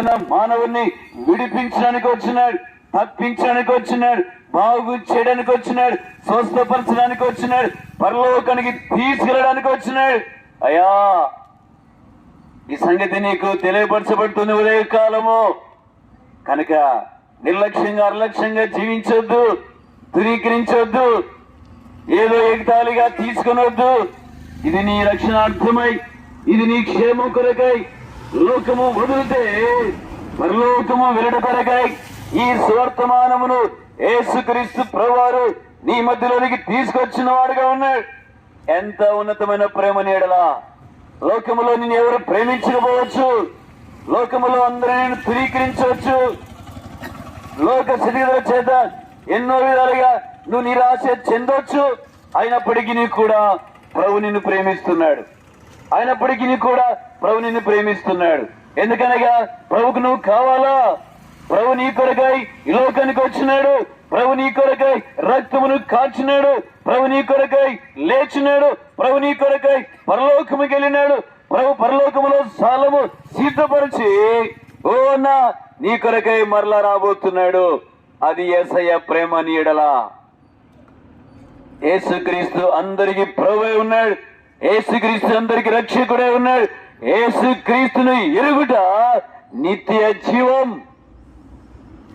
మానవుని విడిపించడానికి వచ్చినాడు, తప్పించడానికి వచ్చినాడు, బాగు చేయడానికి వచ్చినాడు, స్వస్థపరచడానికి వచ్చినాడు, పరలోకానికి తీసుకెళ్ళడానికి వచ్చినాడు. అయ్యా, ఈ సంగతి నీకు తెలియపరచబడుతుంది ఉదయ కాలము కనుక నిర్లక్ష్యంగా అలక్ష్యంగా జీవించొద్దు, ధృవీకరించొద్దు, ఏదో ఎగతాళిగా తీసుకునొద్దు. ఇది నీ రక్షణార్థమై, ఇది నీ క్షేమం కొరకై లోకము వదిలితే పరలోకము వెలువడకొరకై ఈ సువర్తమానమును యేసుక్రీస్తు ప్రభువారు నీ మధ్యలోనికి తీసుకొచ్చిన వాడుగా ఉన్నాడు. ఎంత ఉన్నతమైన ప్రేమ నీడలా! లోకములో నిన్ను ఎవరు ప్రేమించకపోవచ్చు, లోకములో అందరూ నేను ధృవీకరించవచ్చు, లోక స్థితిగతుల చేత ఎన్నో విధాలుగా నువ్వు నిరాశ చెందొచ్చు. అయినప్పటికీ కూడా ప్రభు నిన్ను ప్రేమిస్తున్నాడు. ఎందుకనగా ప్రభుకు నువ్వు కావాలా? ప్రభు నీ కొరకై ఈ లోకానికి వచ్చినాడు, ప్రభు నీ కొరకై రక్తమును కాచినాడు, ప్రభు నీ కొరకై లేచినాడు, ప్రభు నీ కొరకై పరలోకముకి వెళ్ళినాడు, ప్రభు పరలోకములో స్థలము సిద్ధపరిచి ఓ అన్నా నీ కొరకై మరలా రాబోతున్నాడు. అది యేసయ్య ప్రేమ నీడలా. యేసుక్రీస్తు అందరికి ప్రభువై ఉన్నాడు, యేసుక్రీస్తు అందరికి రక్షకుడై ఉన్నాడు. యేసుక్రీస్తును ఎరుగుట నిత్య జీవం,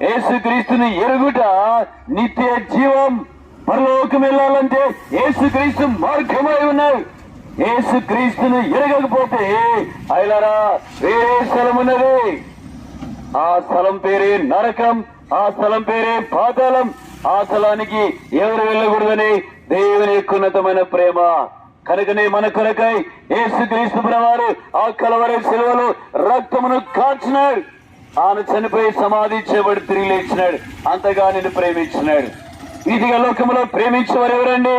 యేసుక్రీస్తుని ఎరుగుట నిత్య జీవం. పరలోకం వెళ్ళాలంటే యేసుక్రీస్తు మార్గమై ఉన్నాడు. యేసుక్రీస్తును ఎరగకపోతే అయిలారా వేరే స్థలం ఉన్నది. ఆ స్థలం పేరే నరకం, ఆ స్థలం పేరే పాతాళం. ఆ స్థలానికి ఎవరు వెళ్ళకూడదని దేవుని ఉన్నతమైన ప్రేమ కనుకనే మన కొరకై యేసుక్రీస్తు ప్రభువారు ఆ కలవరి శిలువలో రక్తమును కాచినాడు. ఆయన చనిపోయి సమాధి చేయబడి తిరిగి లేచినాడు. అంతగా నిన్ను ప్రేమించినాడు. ఇదిగా లోకంలో ప్రేమించేవారు ఎవరండి?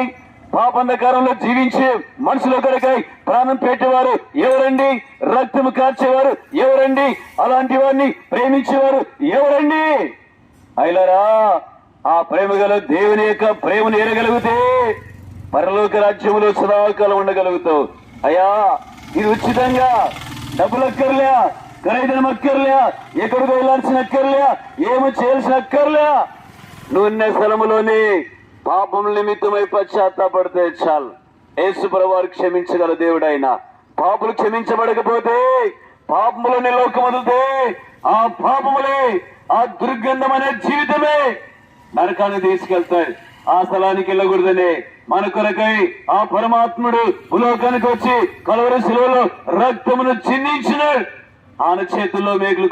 పాపంధకారంలో జీవించే మనుషుల కొరకై ప్రాణం పెట్టేవారు ఎవరండి? రక్తము కార్చేవారు ఎవరండి? అలాంటి వారిని ప్రేమించేవారు ఎవరండి? అయిలరా, ఆ ప్రేమ గల దేవుని యొక్క ప్రేమను ఎరగలిగితే పరలోక రాజ్యములో సదాకాలం ఉండగలుగుతావు. అయ్యా, ఇది ఉచితంగా, డబ్బులు అక్కర్లే, ఖరీదనం అక్కర్లే, ఎక్కడికి వెళ్ళాల్సిన అక్కర్లే, ఏమి చేయాల్సిన అక్కర్లే. నువ్వున్న స్థలములోనే పాపం నిమిత్తమై పశ్చాత్తాపడితే చాలు. యేసు ప్రభువారు క్షమించగల దేవుడైన పాపులు క్షమించబడకపోతే, పాపములోని లోకం వదిలితే ఆ పాపములే, ఆ దుర్గంధం అనే జీవితమే నరకాన్ని తీసుకెళ్తాయి. ఆ స్థలానికి వెళ్ళకూడదనే మన కొరకై ఆ పరమాత్ముడు భూలోకానికి వచ్చి కలవరి శిలువలో రక్తమును చిందించినాడు. ఆయన చేతుల్లో మేకులు